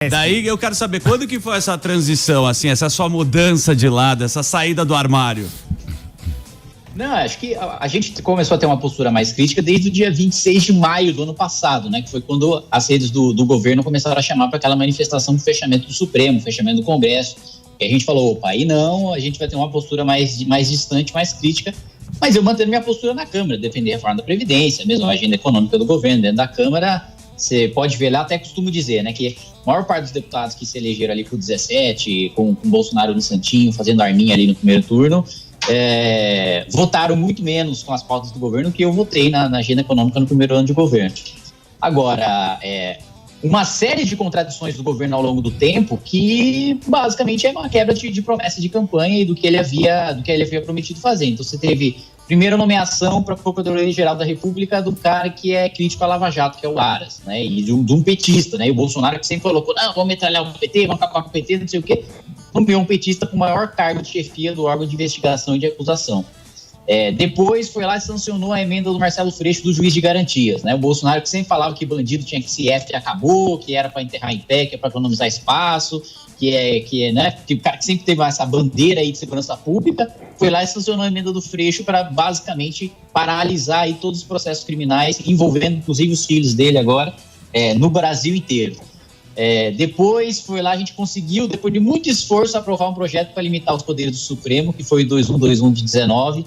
Daí eu quero saber, quando que foi essa transição, assim, essa sua mudança de lado, essa saída do armário? Não, acho que a gente começou a ter uma postura mais crítica desde o dia 26 de maio do ano passado, né? Que foi quando as redes do governo começaram a chamar para aquela manifestação do fechamento do Supremo, fechamento do Congresso. E a gente falou, opa, aí não, a gente vai ter uma postura mais distante, mais crítica, mas eu mantendo minha postura na Câmara, defender a reforma da Previdência, mesmo a agenda econômica do governo dentro da Câmara. Você pode ver lá, até costumo dizer, né, que a maior parte dos deputados que se elegeram ali por 17, com Bolsonaro no santinho, fazendo arminha ali no primeiro turno, votaram muito menos com as pautas do governo que eu votei na agenda econômica no primeiro ano de governo. Agora, uma série de contradições do governo ao longo do tempo que basicamente é uma quebra de promessa de campanha e do que ele havia prometido fazer. Então você teve primeira nomeação para a Procuradoria-Geral da República do cara que é crítico à Lava Jato, que é o Aras, né? E de um petista, né? E o Bolsonaro que sempre colocou, não, vamos metralhar o PT, vamos acabar com o PT, não sei o quê. Nomeou um petista com o maior cargo de chefia do órgão de investigação e de acusação. Depois foi lá e sancionou a emenda do Marcelo Freixo do juiz de garantias, né? O Bolsonaro que sempre falava que bandido tinha que se acabou, que era para enterrar em pé, que é para economizar espaço, né? Que o cara que sempre teve essa bandeira aí de segurança pública, foi lá e sancionou a emenda do Freixo para basicamente paralisar aí todos os processos criminais, envolvendo inclusive os filhos dele agora, no Brasil inteiro. Depois foi lá, a gente conseguiu, depois de muito esforço, aprovar um projeto para limitar os poderes do Supremo, que foi o 2121 de 19.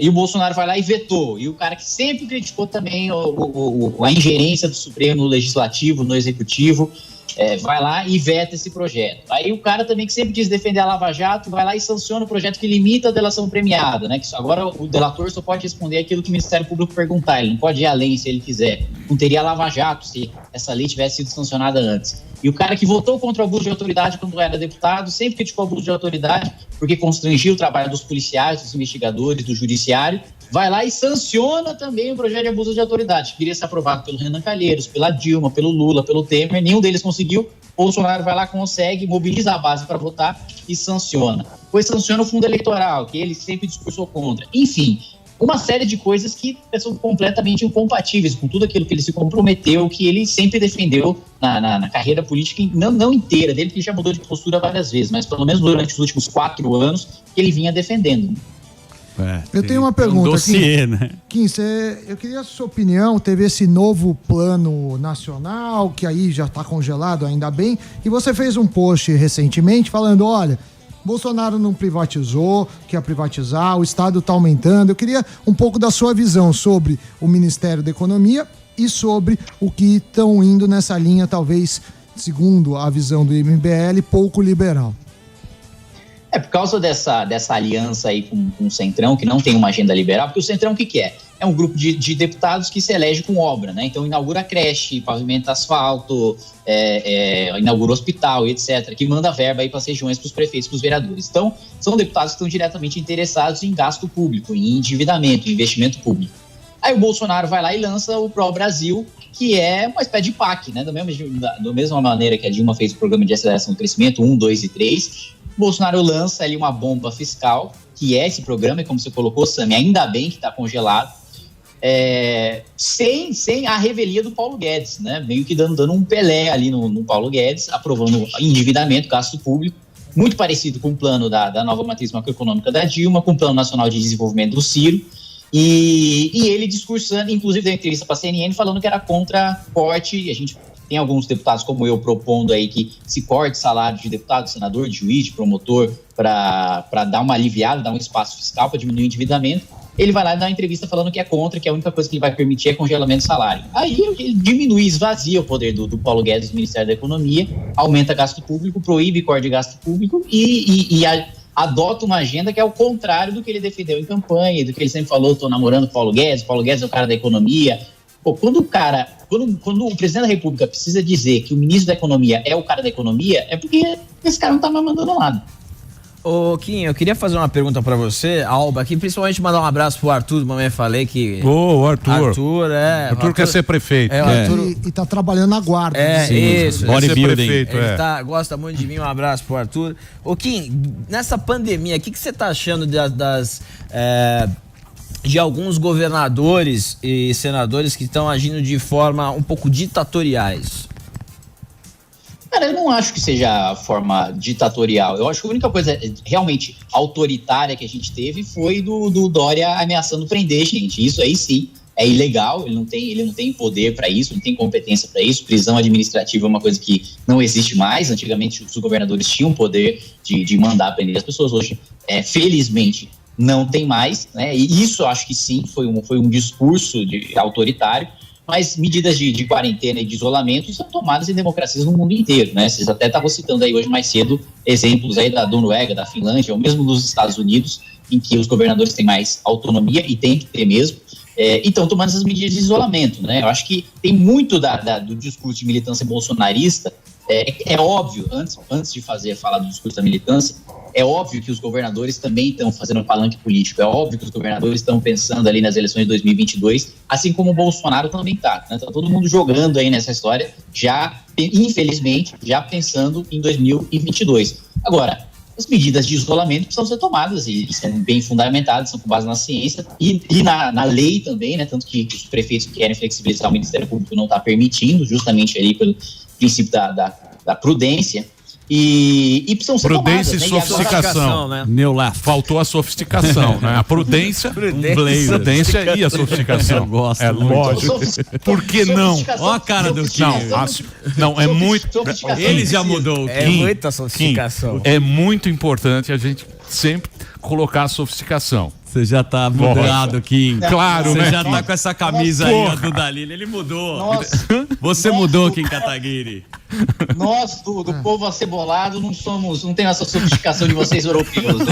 E o Bolsonaro vai lá e vetou. E o cara que sempre criticou também a ingerência do Supremo no Legislativo, no Executivo, vai lá e veta esse projeto. Aí o cara também que sempre quis defender a Lava Jato vai lá e sanciona o projeto que limita a delação premiada, né? Que agora o delator só pode responder aquilo que o Ministério Público perguntar, ele não pode ir além se ele quiser. Não teria Lava Jato se essa lei tivesse sido sancionada antes. E o cara que votou contra o abuso de autoridade quando era deputado, sempre criticou o abuso de autoridade, porque constrangiu o trabalho dos policiais, dos investigadores, do judiciário, vai lá e sanciona também o projeto de abuso de autoridade, que queria ser aprovado pelo Renan Calheiros, pela Dilma, pelo Lula, pelo Temer, nenhum deles conseguiu. Bolsonaro vai lá, consegue, mobiliza a base para votar e sanciona. Depois sanciona o fundo eleitoral, que ele sempre discursou contra. Enfim, uma série de coisas que são completamente incompatíveis com tudo aquilo que ele se comprometeu, que ele sempre defendeu na carreira política, não inteira dele, que ele já mudou de postura várias vezes, mas pelo menos durante os últimos 4 anos que ele vinha defendendo. Eu tenho uma pergunta, dossiê, né? Kim, eu queria a sua opinião. Teve esse novo plano nacional, que aí já está congelado, ainda bem, e você fez um post recentemente falando, olha, Bolsonaro não privatizou, quer privatizar, o Estado está aumentando. Eu queria um pouco da sua visão sobre o Ministério da Economia e sobre o que estão indo nessa linha, talvez, segundo a visão do MBL, pouco liberal. Por causa dessa aliança aí com o Centrão, que não tem uma agenda liberal, porque o Centrão o que é? É um grupo de deputados que se elege com obra, né? Então inaugura creche, pavimenta asfalto, inaugura hospital, etc., que manda verba aí para as regiões, para os prefeitos, para os vereadores. Então, são deputados que estão diretamente interessados em gasto público, em endividamento, em investimento público. Aí o Bolsonaro vai lá e lança o Pro Brasil, que é uma espécie de PAC, né? Da mesma maneira que a Dilma fez o programa de aceleração do crescimento, 1, 2 e 3, Bolsonaro lança ali uma bomba fiscal, que é esse programa, e como você colocou, Sami, ainda bem que está congelado, sem a revelia do Paulo Guedes, né? Meio que dando um Pelé ali no Paulo Guedes, aprovando endividamento, gasto público, muito parecido com o plano da nova matriz macroeconômica da Dilma, com o Plano Nacional de Desenvolvimento do Ciro, e ele discursando, inclusive deu entrevista para a CNN, falando que era contra corte, e a gente tem alguns deputados como eu propondo aí que se corte salário de deputado, de senador, de juiz, de promotor, para dar uma aliviada, dar um espaço fiscal para diminuir o endividamento. Ele vai lá e dá uma entrevista falando que é contra, que a única coisa que ele vai permitir é congelamento de salário. Aí ele diminui, esvazia o poder do Paulo Guedes do Ministério da Economia, aumenta gasto público, proíbe corte de gasto público e adota uma agenda que é o contrário do que ele defendeu em campanha, do que ele sempre falou, estou namorando o Paulo Guedes é o cara da economia. Pô, quando o presidente da República precisa dizer que o ministro da Economia é o cara da economia, é porque esse cara não tá mais mandando nada. Ô, Kim, eu queria fazer uma pergunta pra você, Alba, aqui, principalmente mandar um abraço pro Arthur, mamãe falei que... O Arthur. Arthur quer ser prefeito. E tá trabalhando na guarda. Isso. Bodybuilding. Ele gosta muito de mim, um abraço pro Arthur. Ô, Kim, nessa pandemia, o que você tá achando de alguns governadores e senadores que estão agindo de forma um pouco ditatoriais? Cara, eu não acho que seja a forma ditatorial. Eu acho que a única coisa realmente autoritária que a gente teve foi do Dória ameaçando prender gente. Isso aí sim é ilegal, ele não tem poder para isso, não tem competência para isso. Prisão administrativa é uma coisa que não existe mais. Antigamente os governadores tinham poder de mandar prender as pessoas. Hoje, felizmente, não tem mais, né? E isso eu acho que sim, foi um discurso autoritário. Mas medidas de quarentena e de isolamento são tomadas em democracias no mundo inteiro, né? Vocês até estavam citando aí hoje mais cedo exemplos aí da Noruega, da Finlândia, ou mesmo dos Estados Unidos, em que os governadores têm mais autonomia, e tem que ter mesmo, e estão tomando essas medidas de isolamento, né? Eu acho que tem muito do discurso de militância bolsonarista. É óbvio, antes de falar do discurso da militância, é óbvio que os governadores também estão fazendo um palanque político, é óbvio que os governadores estão pensando ali nas eleições de 2022, assim como o Bolsonaro também está, né? Tá todo mundo jogando aí nessa história, infelizmente, já pensando em 2022. Agora, as medidas de isolamento precisam ser tomadas e são bem fundamentadas, são com base na ciência e na lei também, né? Tanto que os prefeitos que querem flexibilizar o Ministério Público não está permitindo, justamente ali pelo princípio da prudência. E precisam ser prudência tomadas, e sofisticação, né? Faltou a sofisticação, né? A prudência e a sofisticação. Eu gosto muito. Lógico. Por que não? Ó a cara do Kim. Não, é muito. Ele já mudou. É muita sofisticação. É muito importante a gente sempre colocar a sofisticação. Você já tá mudado, Kim. Claro, Você né? já tá com essa camisa aí, a do Dalila. Ele mudou. Você mudou, Kim Kataguiri. Nós, do povo acebolado, não tem essa sofisticação de vocês europeus.